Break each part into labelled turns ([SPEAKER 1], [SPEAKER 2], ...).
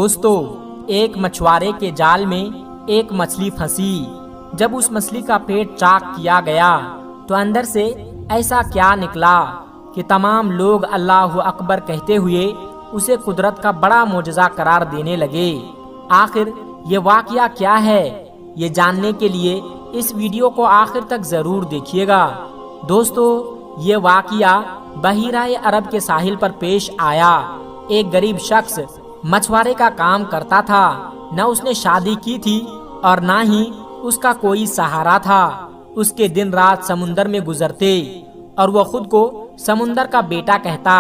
[SPEAKER 1] دوستو، ایک مچھوارے کے جال میں ایک مچھلی پھنسی۔ جب اس مچھلی کا پیٹ چاک کیا گیا تو اندر سے ایسا کیا نکلا کہ تمام لوگ اللہ اکبر کہتے ہوئے اسے قدرت کا بڑا معجزہ قرار دینے لگے۔ آخر یہ واقعہ کیا ہے، یہ جاننے کے لیے اس ویڈیو کو آخر تک ضرور دیکھیے گا۔ دوستو، یہ واقعہ بحیرہ عرب کے ساحل پر پیش آیا۔ ایک غریب شخص مچھوارے کا کام کرتا تھا۔ نہ اس نے شادی کی تھی اور نہ ہی اس کا کوئی سہارا تھا۔ اس کے دن رات سمندر میں گزرتے اور وہ خود کو سمندر کا بیٹا کہتا۔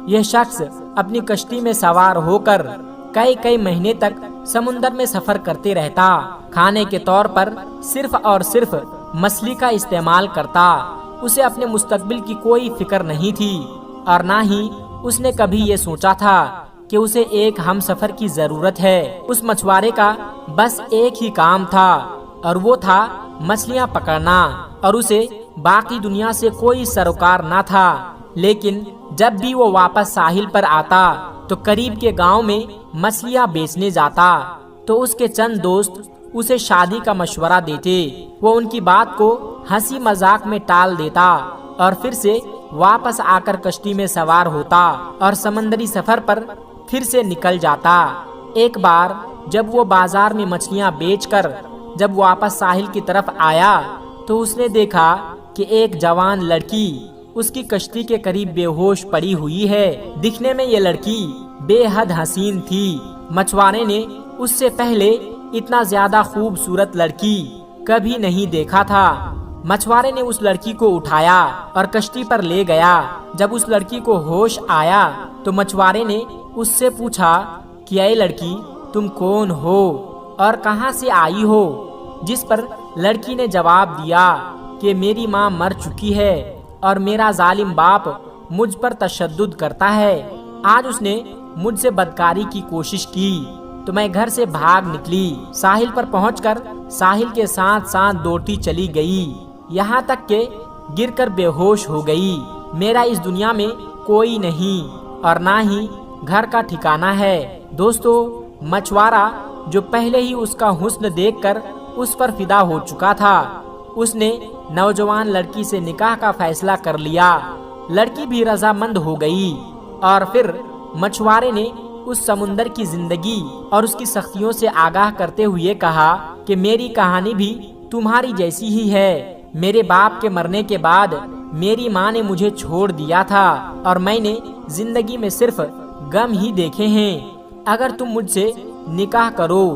[SPEAKER 1] یہ شخص اپنی کشتی میں سوار ہو کر کئی مہینے تک سمندر میں سفر کرتے رہتا۔ کھانے کے طور پر صرف اور صرف مچھلی کا استعمال کرتا۔ اسے اپنے مستقبل کی کوئی فکر نہیں تھی اور نہ ہی اس نے کبھی یہ سوچا تھا کہ اسے ایک ہم سفر کی ضرورت ہے۔ اس مچھوارے کا بس ایک ہی کام تھا اور وہ تھا مچھلیاں پکڑنا، اور اسے باقی دنیا سے کوئی سروکار نہ تھا۔ لیکن جب بھی وہ واپس ساحل پر آتا تو قریب کے گاؤں میں مچھلیاں بیچنے جاتا تو اس کے چند دوست اسے شادی کا مشورہ دیتے۔ وہ ان کی بات کو ہنسی مذاق میں ٹال دیتا اور پھر سے واپس آ کر کشتی میں سوار ہوتا اور سمندری سفر پر پھر سے نکل جاتا۔ ایک بار جب وہ بازار میں مچھلیاں بیچ کر جب واپس ساحل کی طرف آیا تو اس نے دیکھا کہ ایک جوان لڑکی اس کی کشتی کے قریب بے ہوش پڑی ہوئی ہے۔ دکھنے میں یہ لڑکی بے حد حسین تھی۔ مچھوارے نے اس سے پہلے اتنا زیادہ خوبصورت لڑکی کبھی نہیں دیکھا تھا۔ مچھوارے نے اس لڑکی کو اٹھایا اور کشتی پر لے گیا۔ جب اس لڑکی کو ہوش آیا تو مچھوارے نے اس سے پوچھا کہ اے لڑکی، تم کون ہو اور کہاں سے آئی ہو؟ جس پر لڑکی نے جواب دیا کہ میری ماں مر چکی ہے اور میرا ظالم باپ مجھ پر تشدد کرتا ہے۔ آج اس نے مجھ سے بدکاری کی کوشش کی تو میں گھر سے بھاگ نکلی۔ ساحل پر پہنچ کر ساحل کے ساتھ ساتھ دوڑتی چلی گئی، یہاں تک کہ گر کر بے ہوش ہو گئی۔ میرا اس دنیا میں کوئی نہیں اور نہ ہی گھر کا ٹھکانہ ہے۔ دوستو، مچھوارا جو پہلے ہی اس کا حسن دیکھ کر اس پر فدا ہو چکا تھا، اس نے نوجوان لڑکی سے نکاح کا فیصلہ کر لیا۔ لڑکی بھی رضامند ہو گئی اور پھر مچھوارے نے اس سمندر کی زندگی اور اس کی سختیوں سے آگاہ کرتے ہوئے کہا کہ میری کہانی بھی تمہاری جیسی ہی ہے۔ میرے باپ کے مرنے کے بعد میری ماں نے مجھے چھوڑ دیا تھا اور میں نے زندگی میں صرف غم ہی دیکھے ہیں۔ اگر تم مجھ سے نکاح کرو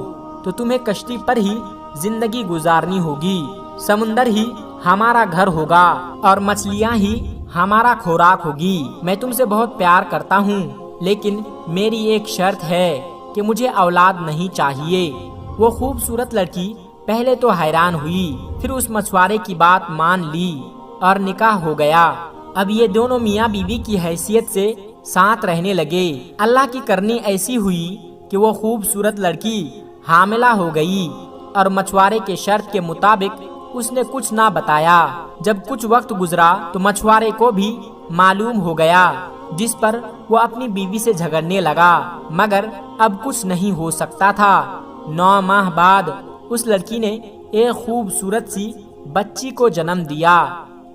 [SPEAKER 1] تو تمہیں کشتی پر ہی زندگی گزارنی ہوگی۔ سمندر ہی ہمارا گھر ہوگا اور مچھلیاں ہی ہمارا خوراک ہوگی۔ میں تم سے بہت پیار کرتا ہوں، لیکن میری ایک شرط ہے کہ مجھے اولاد نہیں چاہیے۔ وہ خوبصورت لڑکی پہلے تو حیران ہوئی، پھر اس مچھوارے کی بات مان لی اور نکاح ہو گیا۔ اب یہ دونوں میاں بیوی کی حیثیت سے ساتھ رہنے لگے۔ اللہ کی کرنی ایسی ہوئی کہ وہ خوبصورت لڑکی حاملہ ہو گئی اور مچھوارے کے شرط کے مطابق اس نے کچھ نہ بتایا۔ جب کچھ وقت گزرا تو مچھوارے کو بھی معلوم ہو گیا، جس پر وہ اپنی بیوی سے جھگڑنے لگا، مگر اب کچھ نہیں ہو سکتا تھا۔ 9 ماہ بعد اس لڑکی نے ایک خوبصورت سی بچی کو جنم دیا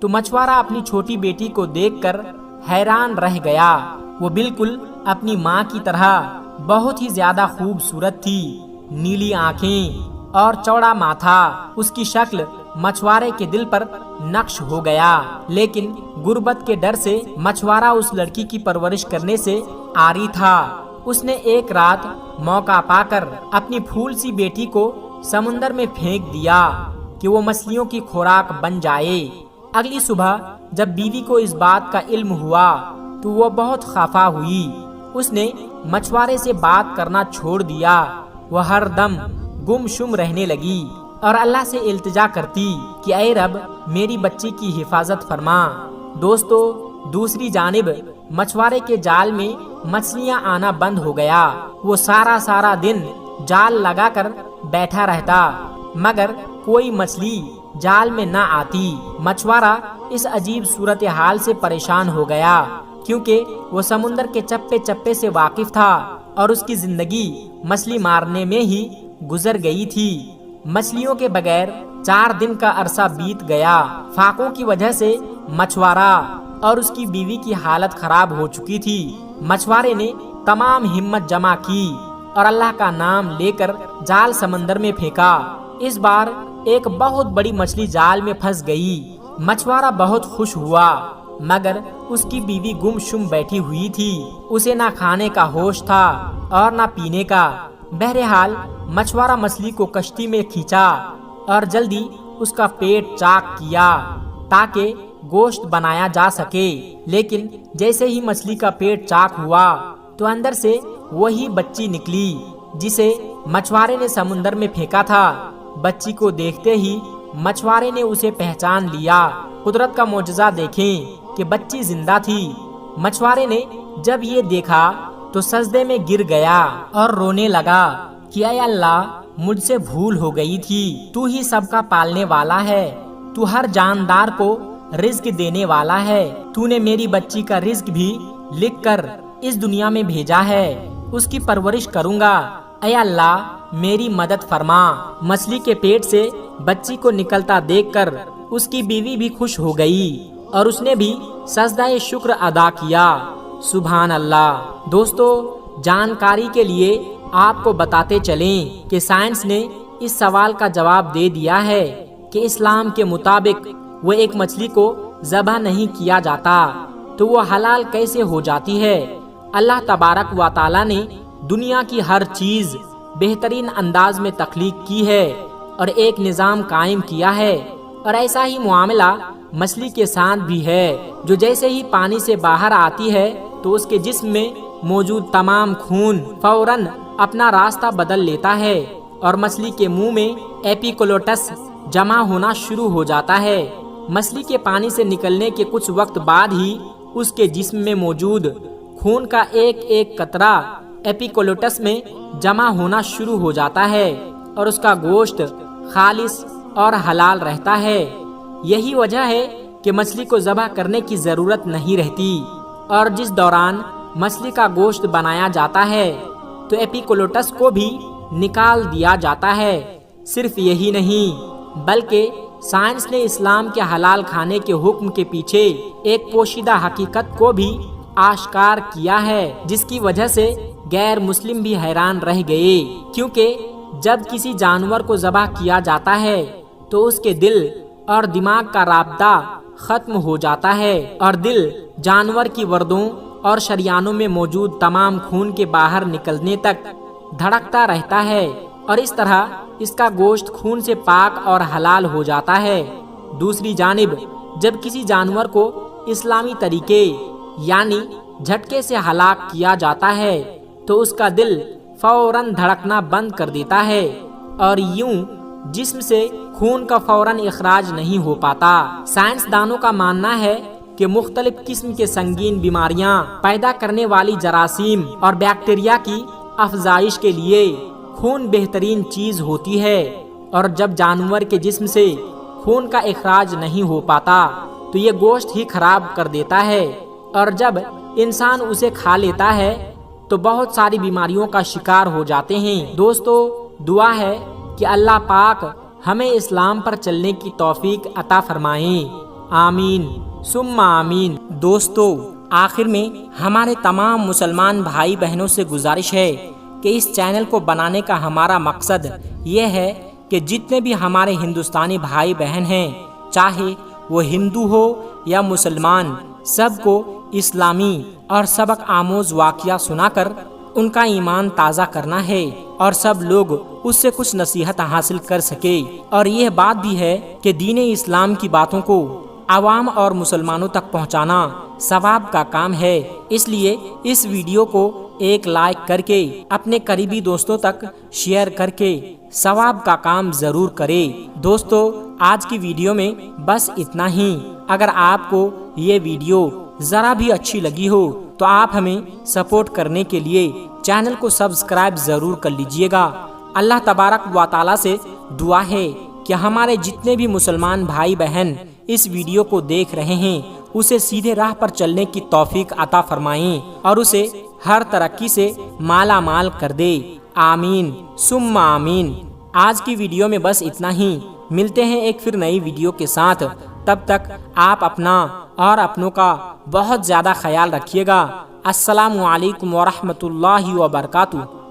[SPEAKER 1] تو مچھوارا اپنی چھوٹی بیٹی کو دیکھ کر حیران رہ گیا۔ وہ بالکل اپنی ماں کی طرح بہت ہی زیادہ خوبصورت تھی، نیلی آنکھیں اور چوڑا ماتھا۔ اس کی شکل مچھوارے کے دل پر نقش ہو گیا، لیکن غربت کے ڈر سے مچھوارا اس لڑکی کی پرورش کرنے سے عاری تھا۔ اس نے ایک رات موقع پا کر اپنی پھول سی بیٹی کو سمندر میں پھینک دیا کہ وہ مچھلیوں کی خوراک بن جائے۔ اگلی صبح جب بیوی کو اس بات کا علم ہوا تو وہ بہت خفا ہوئی۔ اس نے مچھوارے سے بات کرنا چھوڑ دیا۔ وہ ہر دم گم شم رہنے لگی اور اللہ سے التجا کرتی کہ اے رب، میری بچی کی حفاظت فرما۔ دوستو، دوسری جانب مچھوارے کے جال میں مچھلیاں آنا بند ہو گیا۔ وہ سارا دن جال لگا کر بیٹھا رہتا، مگر کوئی مچھلی جال میں نہ آتی۔ مچھوارا اس عجیب صورتحال سے پریشان ہو گیا، کیونکہ وہ سمندر کے چپے چپے سے واقف تھا اور اس کی زندگی مچھلی مارنے میں ہی گزر گئی تھی۔ مچھلیوں کے بغیر 4 دن کا عرصہ بیت گیا۔ فاقوں کی وجہ سے مچھوارا اور اس کی بیوی کی حالت خراب ہو چکی تھی۔ مچھوارے نے تمام ہمت جمع کی اور اللہ کا نام لے کر جال سمندر میں پھینکا۔ اس بار ایک بہت بڑی مچھلی جال میں پھنس گئی۔ مچھوارا بہت خوش ہوا، مگر اس کی بیوی گم شم بیٹھی ہوئی تھی۔ اسے نہ کھانے کا ہوش تھا اور نہ پینے کا۔ بہرحال مچھوارا مچھلی کو کشتی میں کھینچا اور جلدی اس کا پیٹ چاک کیا تاکہ گوشت بنایا جا سکے۔ لیکن جیسے ہی مچھلی کا پیٹ چاک ہوا تو اندر سے وہی بچی نکلی جسے مچھوارے نے سمندر میں پھینکا تھا۔ بچی کو دیکھتے ہی مچھوارے نے اسے پہچان لیا۔ قدرت کا معجزہ دیکھیں کہ بچی زندہ تھی۔ مچھوارے نے جب یہ دیکھا تو سجدے میں گر گیا اور رونے لگا کہ اے اللہ، مجھ سے بھول ہو گئی تھی۔ تو ہی سب کا پالنے والا ہے، تو ہر جاندار کو رزق دینے والا ہے۔ تو نے میری بچی کا رزق بھی لکھ کر اس دنیا میں بھیجا ہے، اس کی پرورش کروں گا۔ اے اللہ، میری مدد فرما۔ مچھلی کے پیٹ سے بچی کو نکلتا دیکھ کر اس کی بیوی بھی خوش ہو گئی اور اس نے بھی سجدہ شکر ادا کیا۔ سبحان اللہ۔ دوستو، جانکاری کے لیے آپ کو بتاتے چلیں کہ سائنس نے اس سوال کا جواب دے دیا ہے کہ اسلام کے مطابق وہ ایک مچھلی کو ذبح نہیں کیا جاتا تو وہ حلال کیسے ہو جاتی ہے۔ اللہ تبارک و تعالی نے دنیا کی ہر چیز بہترین انداز میں تخلیق کی ہے اور ایک نظام قائم کیا ہے، اور ایسا ہی معاملہ مچھلی کے ساتھ بھی ہے، جو جیسے ہی پانی سے باہر آتی ہے تو اس کے جسم میں موجود تمام خون فوراً اپنا راستہ بدل لیتا ہے اور مچھلی کے منہ میں ایپیکولوٹس جمع ہونا شروع ہو جاتا ہے۔ مچھلی کے پانی سے نکلنے کے کچھ وقت بعد ہی اس کے جسم میں موجود خون کا ایک ایک قطرہ ایپیکولوٹس میں جمع ہونا شروع ہو جاتا ہے اور اس کا گوشت خالص اور حلال رہتا ہے۔ یہی وجہ ہے کہ مچھلی کو ذبح کرنے کی ضرورت نہیں رہتی، اور جس دوران مچھلی کا گوشت بنایا جاتا ہے تو ایپیکولوٹس کو بھی نکال دیا جاتا ہے۔ صرف یہی نہیں بلکہ سائنس نے اسلام کے حلال کھانے کے حکم کے پیچھے ایک پوشیدہ حقیقت کو بھی آشکار کیا ہے، جس کی وجہ سے غیر مسلم بھی حیران رہ گئے، کیونکہ جب کسی جانور کو ذبح کیا جاتا ہے تو اس کے دل اور دماغ کا رابطہ ختم ہو جاتا ہے، اور دل جانور کی وردوں اور شریانوں میں موجود تمام خون کے باہر نکلنے تک دھڑکتا رہتا ہے، اور اس طرح اس کا گوشت خون سے پاک اور حلال ہو جاتا ہے۔ دوسری جانب جب کسی جانور کو اسلامی طریقے یعنی جھٹکے سے ہلاک کیا جاتا ہے تو اس کا دل فوراً دھڑکنا بند کر دیتا ہے اور یوں جسم سے خون کا فوراً اخراج نہیں ہو پاتا۔ سائنسدانوں کا ماننا ہے کہ مختلف قسم کے سنگین بیماریاں پیدا کرنے والی جراثیم اور بیکٹیریا کی افزائش کے لیے خون بہترین چیز ہوتی ہے، اور جب جانور کے جسم سے خون کا اخراج نہیں ہو پاتا تو یہ گوشت ہی خراب کر دیتا ہے، اور جب انسان اسے کھا لیتا ہے تو بہت ساری بیماریوں کا شکار ہو جاتے ہیں۔ دوستو، دعا ہے کہ اللہ پاک ہمیں اسلام پر چلنے کی توفیق عطا فرمائیں۔ آمین ثم آمین۔ دوستو، آخر میں ہمارے تمام مسلمان بھائی بہنوں سے گزارش ہے کہ اس چینل کو بنانے کا ہمارا مقصد یہ ہے کہ جتنے بھی ہمارے ہندوستانی بھائی بہن ہیں، چاہے وہ ہندو ہو یا مسلمان، سب کو اسلامی اور سبق آموز واقعہ سنا کر ان کا ایمان تازہ کرنا ہے اور سب لوگ اس سے کچھ نصیحت حاصل کر سکے۔ اور یہ بات بھی ہے کہ دین اسلام کی باتوں کو عوام اور مسلمانوں تک پہنچانا ثواب کا کام ہے، اس لیے اس ویڈیو کو ایک لائک کر کے اپنے قریبی دوستوں تک شیئر کر کے ثواب کا کام ضرور کرے۔ دوستو، آج کی ویڈیو میں بس اتنا ہی۔ اگر آپ کو یہ ویڈیو ذرا بھی اچھی لگی ہو تو آپ ہمیں سپورٹ کرنے کے لیے چینل کو سبسکرائب ضرور کر لیجئے گا۔ اللہ تبارک و تعالی سے دعا ہے کہ ہمارے جتنے بھی مسلمان بھائی بہن اس ویڈیو کو دیکھ رہے ہیں اسے سیدھے راہ پر چلنے کی توفیق عطا فرمائیں اور اسے ہر ترقی سے مالا مال کر دے، آمین ثم آمین۔ آج کی ویڈیو میں بس اتنا ہی، ملتے ہیں ایک پھر نئی ویڈیو کے ساتھ، تب تک آپ اپنا اور اپنوں کا بہت زیادہ خیال رکھیے گا۔ السلام علیکم ورحمۃ اللہ وبرکاتہ۔